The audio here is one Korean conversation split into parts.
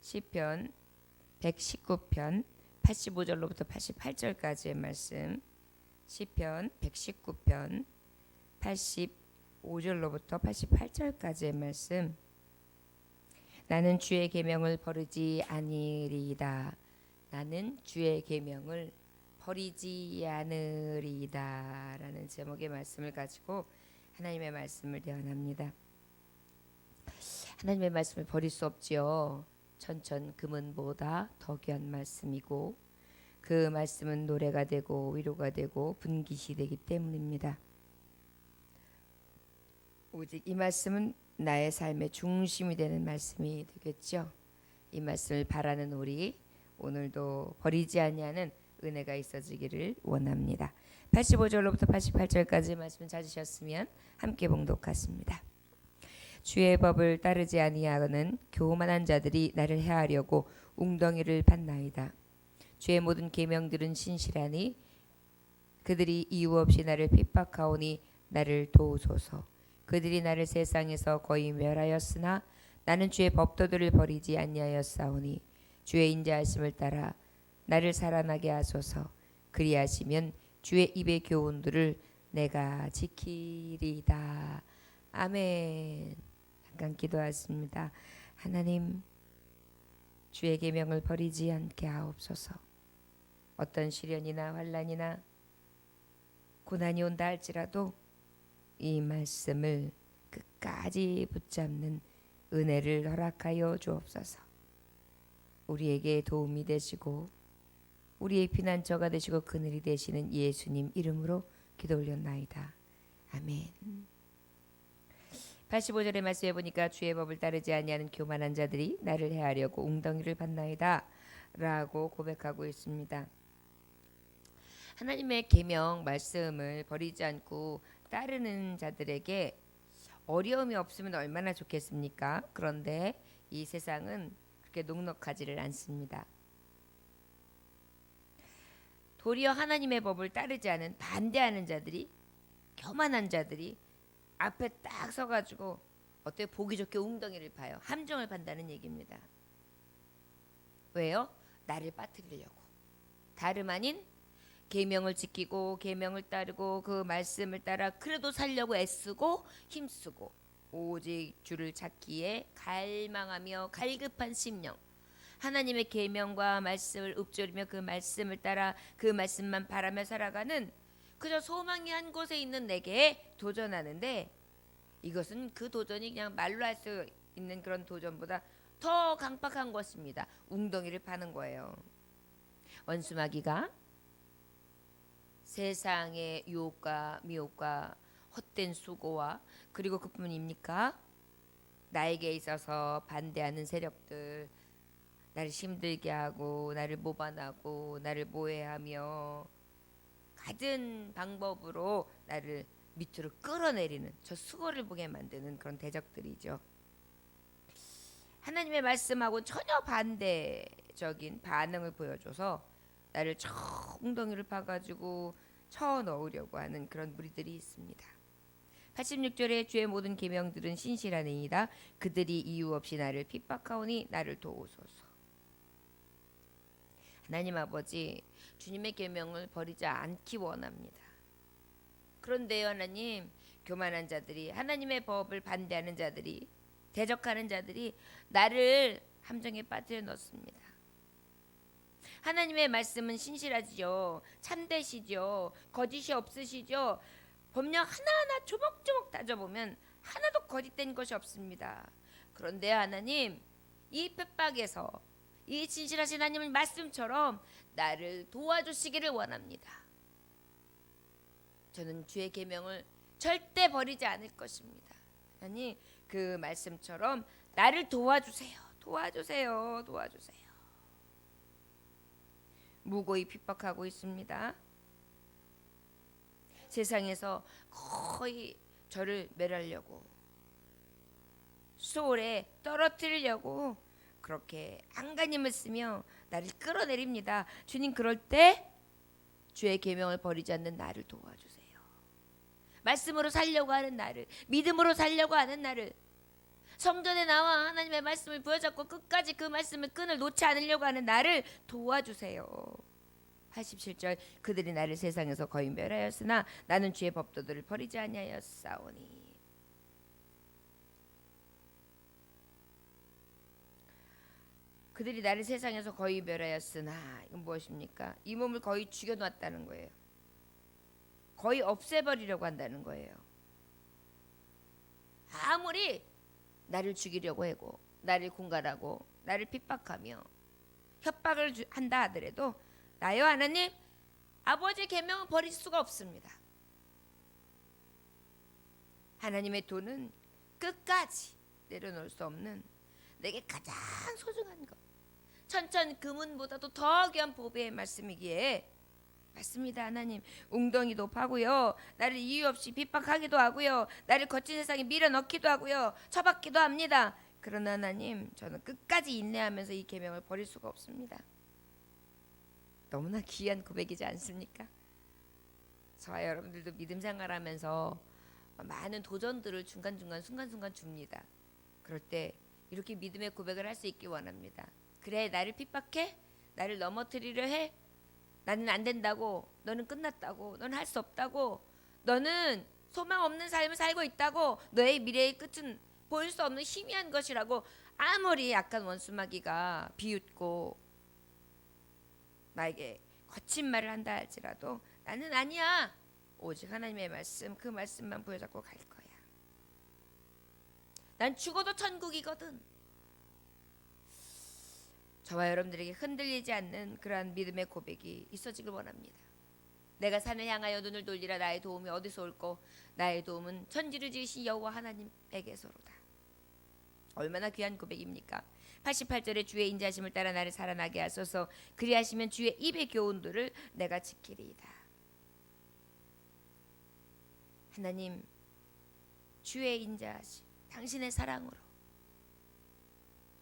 시편 119편 85절로부터 88절까지의 말씀. 시편 119편 85절로부터 88절까지의 말씀. 나는 주의 계명을 버리지 아니리이다. 나는 주의 계명을 버리지 않으리이다 라는 제목의 말씀을 가지고 하나님의 말씀을 대언합니다. 하나님의 말씀을 버릴 수 없지요. 천천 금은보다 더 귀한 말씀이고 그 말씀은 노래가 되고 위로가 되고 분깃이 되기 때문입니다. 오직 이 말씀은 나의 삶의 중심이 되는 말씀이 되겠죠. 이 말씀을 바라는 우리 오늘도 버리지 아니하는 은혜가 있어지기를 원합니다. 85절로부터 88절까지 말씀 찾으셨으면 함께 봉독하십니다. 주의 법을 따르지 아니하는 교만한 자들이 나를 해하려고 웅덩이를 팠나이다. 주의 모든 계명들은 신실하니 그들이 이유 없이 나를 핍박하오니 나를 도우소서. 그들이 나를 세상에서 거의 멸하였으나 나는 주의 법도들을 버리지 아니하였사오니 주의 인자하심을 따라 나를 살아나게 하소서. 그리하시면 주의 입의 교훈들을 내가 지키리이다. 아멘. 잠깐 기도하십니다. 하나님, 주의 계명을 버리지 않게 하옵소서. 어떤 시련이나 환난이나 고난이 온다 할지라도 이 말씀을 끝까지 붙잡는 은혜를 허락하여 주옵소서. 우리에게 도움이 되시고 우리의 피난처가 되시고 그늘이 되시는 예수님 이름으로 기도 올렸나이다. 아멘. 85절의 말씀에 보니까 주의 법을 따르지 아니하는 교만한 자들이 나를 해하려고 웅덩이를 팠나이다 라고 고백하고 있습니다. 하나님의 계명 말씀을 버리지 않고 따르는 자들에게 어려움이 없으면 얼마나 좋겠습니까? 그런데 이 세상은 그렇게 녹록하지를 않습니다. 도리어 하나님의 법을 따르지 않은 반대하는 자들이, 교만한 자들이 앞에 딱 서가지고 어때 보기 좋게 웅덩이를 파요. 함정을 판다는 얘기입니다. 왜요? 나를 빠뜨리려고. 다름 아닌 계명을 지키고 계명을 따르고 그 말씀을 따라 그래도 살려고 애쓰고 힘쓰고 오직 주를 찾기에 갈망하며 갈급한 심령, 하나님의 계명과 말씀을 읊조리며 그 말씀을 따라 그 말씀만 바라며 살아가는 그저 소망이 한 곳에 있는 내게 도전하는데, 이것은 그 도전이 그냥 말로 할 수 있는 그런 도전보다 더 강박한 것입니다. 웅덩이를 파는 거예요. 원수마귀가 세상의 유혹과 미혹과 헛된 수고와 그리고 그뿐입니까? 나에게 있어서 반대하는 세력들, 나를 힘들게 하고 나를 모반하고 나를 모해하며 갖은 방법으로 나를 밑으로 끌어내리는, 저 수고를 보게 만드는 그런 대적들이죠. 하나님의 말씀하고 전혀 반대적인 반응을 보여줘서 나를 저 웅덩이를 파가지고 쳐 넣으려고 하는 그런 무리들이 있습니다. 86절에 주의 모든 계명들은 신실하니이다. 그들이 이유 없이 나를 핍박하오니 나를 도우소서. 하나님 아버지, 주님의 계명을 버리지 않기 원합니다. 그런데 하나님, 교만한 자들이, 하나님의 법을 반대하는 자들이, 대적하는 자들이 나를 함정에 빠뜨려 넣습니다. 하나님의 말씀은 신실하지요, 참되시죠, 거짓이 없으시죠. 법령 하나하나 조목조목 따져보면 하나도 거짓된 것이 없습니다. 그런데 하나님, 이 핍박에서 이 진실하신 하나님의 말씀처럼 나를 도와주시기를 원합니다. 저는 주의 계명을 절대 버리지 않을 것입니다. 하나님, 그 말씀처럼 나를 도와주세요. 도와주세요. 도와주세요. 무고히 핍박하고 있습니다. 세상에서 거의 저를 멸하려고, 소홀에 떨어뜨리려고 그렇게 안간힘을 쓰며 나를 끌어내립니다. 주님, 그럴 때 주의 계명을 버리지 않는 나를 도와주세요. 말씀으로 살려고 하는 나를, 믿음으로 살려고 하는 나를, 성전에 나와 하나님의 말씀을 부여잡고 끝까지 그 말씀의 끈을 놓지 않으려고 하는 나를 도와주세요. 87절 그들이 나를 세상에서 거의 멸하였으나 나는 주의 법도들을 버리지 아니하였사오니. 그들이 나를 세상에서 거의 멸하였으나 이건 무엇입니까? 이 몸을 거의 죽여놨다는 거예요. 거의 없애버리려고 한다는 거예요. 아무리 나를 죽이려고 하고 나를 공갈하고 나를 핍박하며 협박을 한다 하더라도 나여 하나님 아버지의 계명은 버릴 수가 없습니다. 하나님의 도는 끝까지 내려놓을 수 없는 내게 가장 소중한 것, 천천 금은보다도 더 귀한 보배의 말씀이기에 맞습니다. 하나님 웅덩이도 파고요, 나를 이유 없이 핍박하기도 하고요, 나를 거친 세상에 밀어넣기도 하고요, 처박기도 합니다. 그러나 하나님 저는 끝까지 인내하면서 이 계명을 버릴 수가 없습니다. 너무나 귀한 고백이지 않습니까? 저와 여러분들도 믿음 생활하면서 많은 도전들을 중간중간 순간순간 줍니다. 그럴 때 이렇게 믿음의 고백을 할 수 있기 원합니다. 그래 나를 핍박해? 나를 넘어뜨리려 해? 나는 안 된다고, 너는 끝났다고, 너는 할 수 없다고, 너는 소망 없는 삶을 살고 있다고, 너의 미래의 끝은 보일 수 없는 희미한 것이라고 아무리 약간 원수마귀가 비웃고 나에게 거친 말을 한다 할지라도 나는 아니야. 오직 하나님의 말씀, 그 말씀만 부여잡고 갈 거야. 난 죽어도 천국이거든. 저와 여러분들에게 흔들리지 않는 그러한 믿음의 고백이 있어지길 원합니다. 내가 산을 향하여 눈을 돌리라. 나의 도움이 어디서 올꼬? 나의 도움은 천지를 지으신 여호와 하나님에게서로다. 얼마나 귀한 고백입니까? 88절에 주의 인자심을 따라 나를 살아나게 하소서. 그리하시면 주의 입의 교훈들을 내가 지키리이다. 하나님 주의 인자하심, 당신의 사랑으로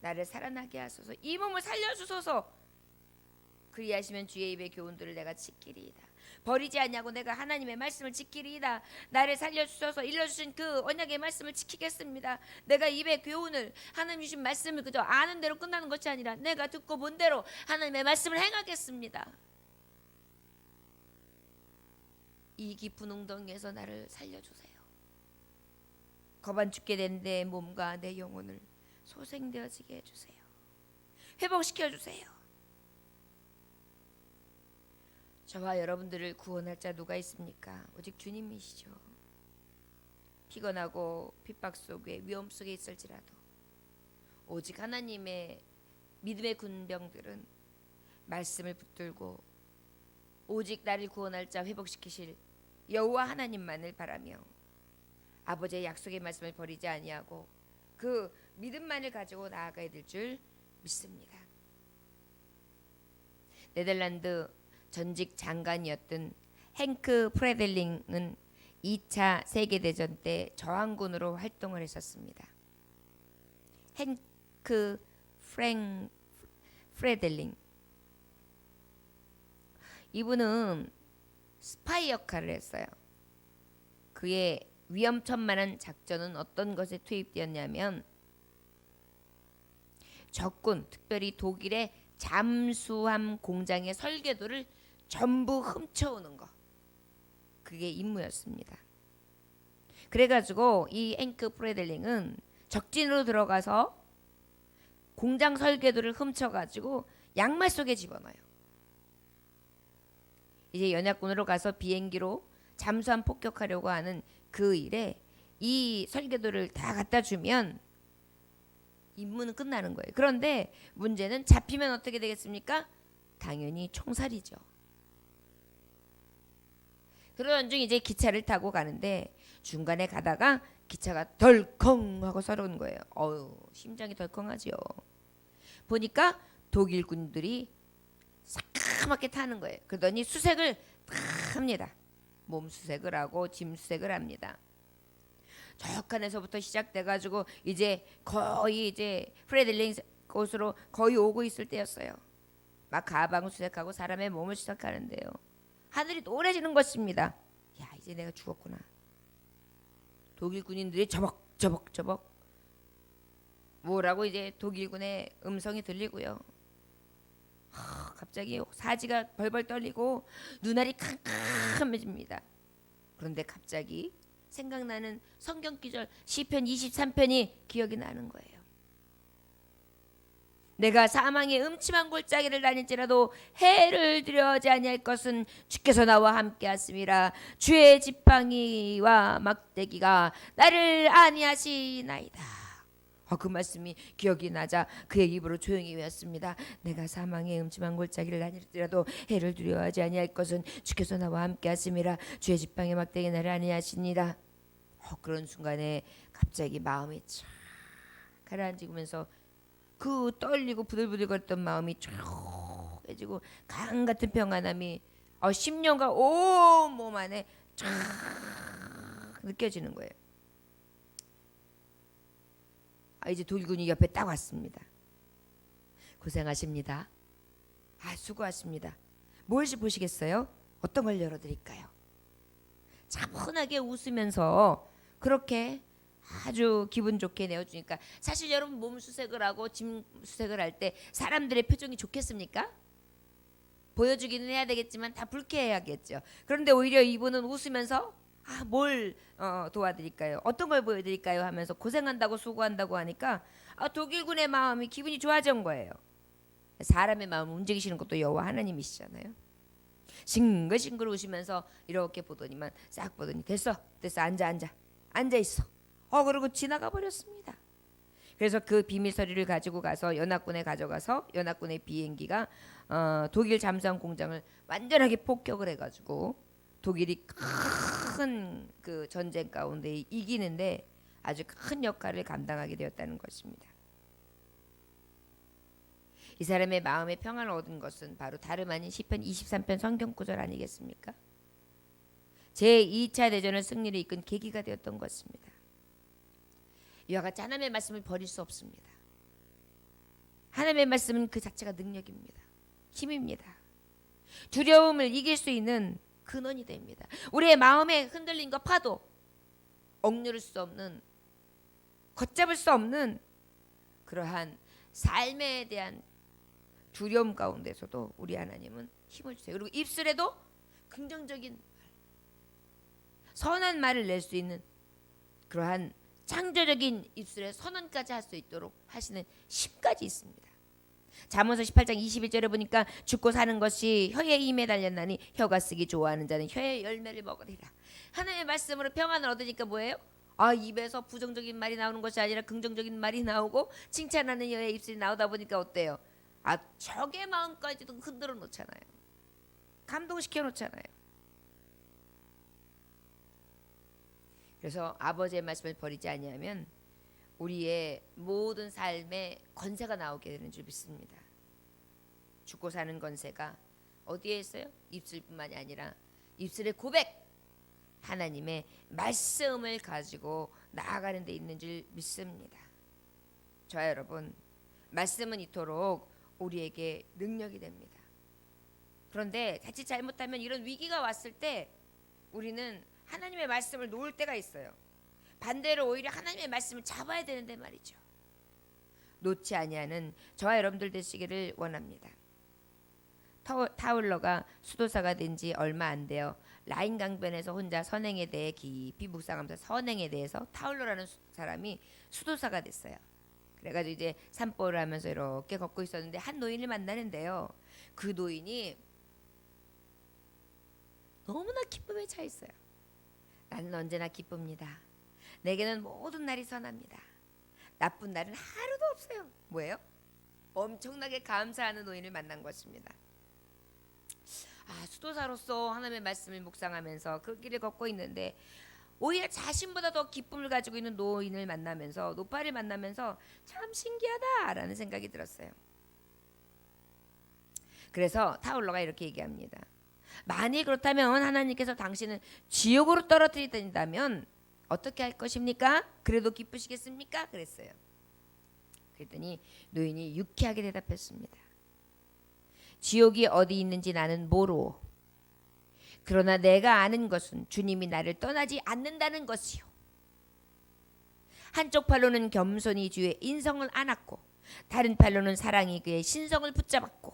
나를 살아나게 하소서. 이 몸을 살려주소서. 그리하시면 주의 입의 교훈들을 내가 지키리이다. 버리지 않냐고 내가 하나님의 말씀을 지키리이다. 나를 살려주셔서 일러주신 그 언약의 말씀을 지키겠습니다. 내가 입의 교훈을, 하나님 주신 말씀을 그저 아는 대로 끝나는 것이 아니라 내가 듣고 본 대로 하나님의 말씀을 행하겠습니다. 이 깊은 웅덩이에서 나를 살려주세요. 겁안 죽게 된 내 몸과 내 영혼을 소생되어지게 해주세요. 회복시켜주세요. 저와 여러분들을 구원할 자 누가 있습니까? 오직 주님이시죠. 피곤하고 핍박 속에 위험 속에 있을지라도 오직 하나님의 믿음의 군병들은 말씀을 붙들고 오직 나를 구원할 자 회복시키실 여호와 하나님만을 바라며 아버지의 약속의 말씀을 버리지 아니하고 그 믿음만을 가지고 나아가야 될 줄 믿습니다. 네덜란드 전직 장관이었던 행크 프레델링은 2차 세계대전 때 저항군으로 활동을 했었습니다. 행크 프레델링, 이분은 스파이 역할을 했어요. 그의 위험천만한 작전은 어떤 것에 투입되었냐면 적군, 특별히 독일의 잠수함 공장의 설계도를 전부 훔쳐오는 거, 그게 임무였습니다. 그래가지고 이 앵크 프레델링은 적진으로 들어가서 공장 설계도를 훔쳐가지고 양말 속에 집어넣어요. 이제 연합군으로 가서 비행기로 잠수함 폭격하려고 하는 그 일에 이 설계도를 다 갖다 주면 임무는 끝나는 거예요. 그런데 문제는 잡히면 어떻게 되겠습니까? 당연히 총살이죠. 그러던 중 이제 기차를 타고 가는데 중간에 가다가 기차가 덜컹 하고 서러운 거예요. 심장이 덜컹하지요. 보니까 독일 군들이 새까맣게 타는 거예요. 그러더니 수색을 다 합니다. 몸 수색을 하고 짐 수색을 합니다. 저 칸에서부터 시작돼가지고 이제 거의 이제 프레델링 곳으로 거의 오고 있을 때였어요. 막 가방을 수색하고 사람의 몸을 수색하는데요. 하늘이 노래지는 것입니다. 야, 이제 내가 죽었구나. 독일 군인들이 저벅저벅 뭐라고 이제 독일군의 음성이 들리고요. 갑자기 사지가 벌벌 떨리고 눈알이 캄캄해집니다. 그런데 갑자기 생각나는 성경 구절 시편 23편이 기억이 나는 거예요. 내가 사망의 음침한 골짜기를 다닐지라도 해를 두려워하지 아니할 것은 주께서 나와 함께 하심이라. 주의 지팡이와 막대기가 나를 안위하시나이다. 그 말씀이 기억이 나자 그의 입으로 조용히 외웠습니다. 내가 사망의 음침한 골짜기를 다닐지라도 해를 두려워하지 아니할 것은 주께서 나와 함께 하심이라. 주의 지팡이 막대기 나를 안위하시니라. 그런 순간에 갑자기 마음이 쫙 가라앉으면서 그 떨리고 부들부들거렸던 마음이 조용해지고 강 같은 평안함이 10년간 온 몸 안에 쫙 느껴지는 거예요. 이제 독일군이 옆에 딱 왔습니다. 고생하십니다. 수고하십니다. 무엇이 보시겠어요? 어떤 걸 열어드릴까요? 차분하게 웃으면서 그렇게 아주 기분 좋게 내어주니까, 사실 여러분 몸 수색을 하고 짐 수색을 할 때 사람들의 표정이 좋겠습니까? 보여주기는 해야 되겠지만 다 불쾌해야겠죠. 그런데 오히려 이분은 웃으면서 뭘 도와드릴까요? 어떤 걸 보여드릴까요? 하면서 고생한다고 수고한다고 하니까 독일군의 마음이 기분이 좋아진 거예요. 사람의 마음을 움직이시는 것도 여호와 하나님이시잖아요. 싱글싱글 웃으면서 이렇게 보더니만 싹 보더니 됐어 앉아 있어. 그러고 지나가 버렸습니다. 그래서 그 비밀서리를 가지고 가서 연합군에 가져가서 연합군의 비행기가 독일 잠수함 공장을 완전하게 폭격을 해가지고 독일이 큰 그 전쟁 가운데 이기는데 아주 큰 역할을 감당하게 되었다는 것입니다. 이 사람의 마음의 평안을 얻은 것은 바로 다름 아닌 시편 23편 성경 구절 아니겠습니까? 제2차 대전을 승리를 이끈 계기가 되었던 것입니다. 이와 같이 하나님의 말씀을 버릴 수 없습니다. 하나님의 말씀은 그 자체가 능력입니다. 힘입니다. 두려움을 이길 수 있는 근원이 됩니다. 우리의 마음의 흔들림과 파도, 억누를 수 없는, 걷잡을 수 없는 그러한 삶에 대한 두려움 가운데서도 우리 하나님은 힘을 주세요. 그리고 입술에도 긍정적인 말, 선한 말을 낼 수 있는 그러한 창조적인 입술에 선언까지 할 수 있도록 하시는 힘까지 있습니다. 잠언서 18장 21절에 보니까 죽고 사는 것이 혀의 힘에 달렸나니 혀가 쓰기 좋아하는 자는 혀의 열매를 먹으리라. 하나님의 말씀으로 평안을 얻으니까 뭐예요? 입에서 부정적인 말이 나오는 것이 아니라 긍정적인 말이 나오고 칭찬하는 여의 입술이 나오다 보니까 어때요? 적의 마음까지도 흔들어 놓잖아요. 감동시켜 놓잖아요. 그래서 아버지의 말씀을 버리지 아니하면 우리의 모든 삶에 권세가 나오게 되는 줄 믿습니다. 죽고 사는 권세가 어디에 있어요? 입술뿐만이 아니라 입술의 고백, 하나님의 말씀을 가지고 나아가는 데 있는 줄 믿습니다. 저와 여러분, 말씀은 이토록 우리에게 능력이 됩니다. 그런데 자칫 잘못하면 이런 위기가 왔을 때 우리는 하나님의 말씀을 놓을 때가 있어요. 반대로 오히려 하나님의 말씀을 잡아야 되는데 말이죠. 놓지 아니하는 저와 여러분들 되시기를 원합니다. 타울러가 수도사가 된 지 얼마 안 돼요. 라인 강변에서 혼자 선행에 대해 깊이 묵상하면서 선행에 대해서 타울러라는 사람이 수도사가 됐어요. 그래가지고 이제 산보를 하면서 이렇게 걷고 있었는데 한 노인을 만나는데요. 그 노인이 너무나 기쁨에 차 있어요. 나는 언제나 기쁩니다. 내게는 모든 날이 선합니다. 나쁜 날은 하루도 없어요. 뭐예요? 엄청나게 감사하는 노인을 만난 것입니다. 수도사로서 하나님의 말씀을 묵상하면서 그 길을 걷고 있는데 오히려 자신보다 더 기쁨을 가지고 있는 노인을 만나면서, 노파를 만나면서 참 신기하다라는 생각이 들었어요. 그래서 타울러가 이렇게 얘기합니다. 만일 그렇다면 하나님께서 당신을 지옥으로 떨어뜨린다면 어떻게 할 것입니까? 그래도 기쁘시겠습니까? 그랬어요. 그랬더니 노인이 유쾌하게 대답했습니다. 지옥이 어디 있는지 나는 모르오. 그러나 내가 아는 것은 주님이 나를 떠나지 않는다는 것이요. 한쪽 팔로는 겸손히 주의 인성을 안았고 다른 팔로는 사랑이 그의 신성을 붙잡았고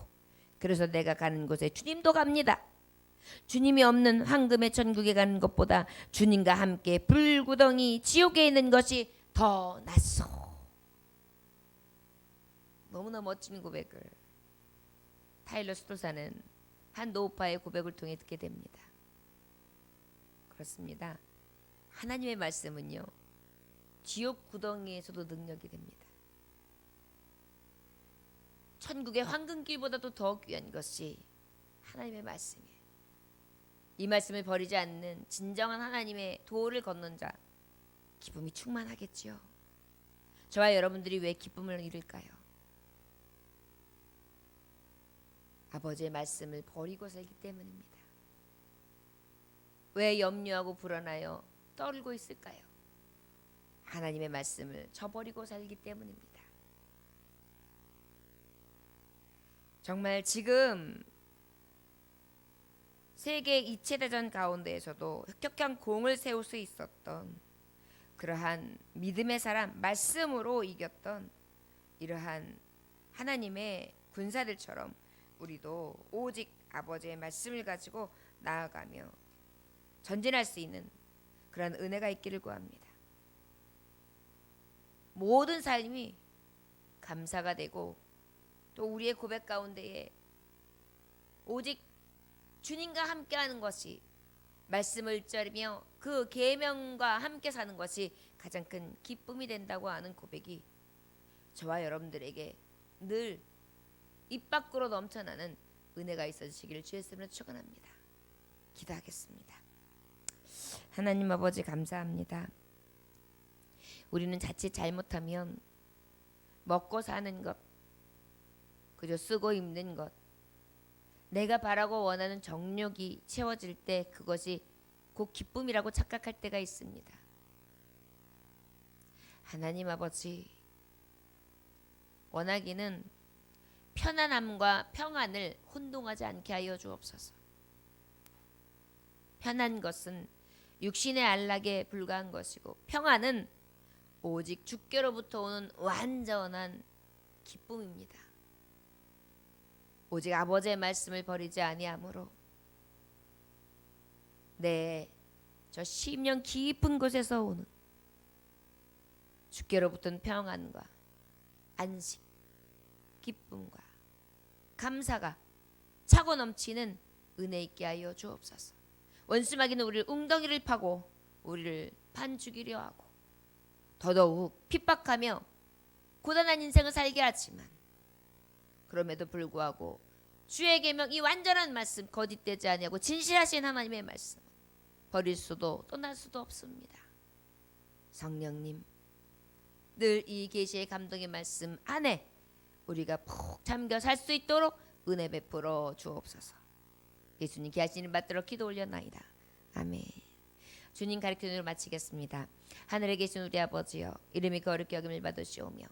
그래서 내가 가는 곳에 주님도 갑니다. 주님이 없는 황금의 천국에 가는 것보다 주님과 함께 불구덩이 지옥에 있는 것이 더 낫소. 너무나 멋진 고백을 타일러 스톨사는 한 노파의 고백을 통해 듣게 됩니다. 그렇습니다. 하나님의 말씀은요, 지옥 구덩이에서도 능력이 됩니다. 천국의 황금길보다도 더 귀한 것이 하나님의 말씀이에요. 이 말씀을 버리지 않는 진정한 하나님의 도를 걷는 자, 기쁨이 충만하겠지요. 저와 여러분들이 왜 기쁨을 잃을까요? 아버지의 말씀을 버리고 살기 때문입니다. 왜 염려하고 불안하여 떨고 있을까요? 하나님의 말씀을 저버리고 살기 때문입니다. 정말 지금 세계 2차 대전 가운데에서도 혁혁한 공을 세울 수 있었던 그러한 믿음의 사람, 말씀으로 이겼던 이러한 하나님의 군사들처럼 우리도 오직 아버지의 말씀을 가지고 나아가며 전진할 수 있는 그런 은혜가 있기를 구합니다. 모든 삶이 감사가 되고 또 우리의 고백 가운데에 오직 주님과 함께하는 것이 말씀을 일절이며 그 계명과 함께 사는 것이 가장 큰 기쁨이 된다고 하는 고백이 저와 여러분들에게 늘 입 밖으로 넘쳐나는 은혜가 있어지시기를 주의 이름으로 축원합니다. 기도하겠습니다. 하나님 아버지 감사합니다. 우리는 자칫 잘못하면 먹고 사는 것, 그저 쓰고 입는 것, 내가 바라고 원하는 정욕이 채워질 때 그것이 곧 기쁨이라고 착각할 때가 있습니다. 하나님 아버지, 원하기는 편안함과 평안을 혼동하지 않게 하여 주옵소서. 편한 것은 육신의 안락에 불과한 것이고 평안은 오직 주께로부터 오는 완전한 기쁨입니다. 오직 아버지의 말씀을 버리지 아니하므로 저 심령 깊은 곳에서 오는 주께로부터는 평안과 안식, 기쁨과 감사가 차고 넘치는 은혜 있게 하여 주옵소서. 원수마귀는 우리를 웅덩이를 파고 우리를 판 죽이려 하고 더더욱 핍박하며 고단한 인생을 살게 하지만 그럼에도 불구하고 주의 계명 이 완전한 말씀 거짓되지 아니하고 진실하신 하나님의 말씀 버릴 수도 떠날 수도 없습니다. 성령님 늘 이 계시의 감동의 말씀 안에 우리가 푹 잠겨 살 수 있도록 은혜 베풀어 주옵소서. 예수님 귀하신 받들어 기도 올려나이다. 아멘. 주님 가르치는 대로 마치겠습니다. 하늘에 계신 우리 아버지여 이름이 거룩히 여김을 받으시오며